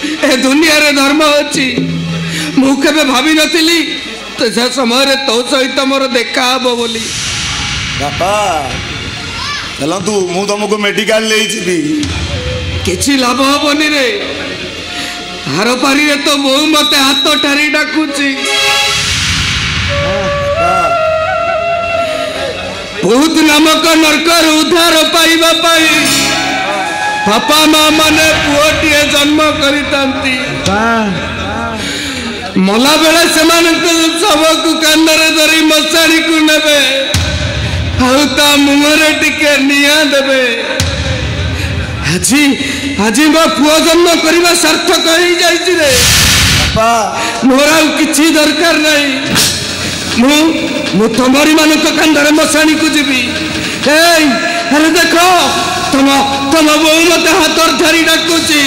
ए दुनिया रे धर्म अच्छी मु केबे भाभी नथिली तो से समय तो सहित मोर देखा हबो बोली बापा चलतु मु तुमको मेडिकल ले जीवी किछि लाभ हबनी रे हार पारी रे तो बहु मते हाथ ठारी डाकुची भूत नामक नरकर उद्धार पाइबा पाई बापा माँ माने पुओटिए जन्म करितांती मला बेले सबक कांदरे धरी मशाणी को नेबे ता मुहरे टिके निया देबे আজি मो पुओ जन्म करवा सार्थक हो जाइछि रे बापा मोर आ किछि दरकार नहीं मु तमरी मानक कांदरे मशाणी को जीवी अरे देखो तुम बहु मत हाथ धरी डाकुची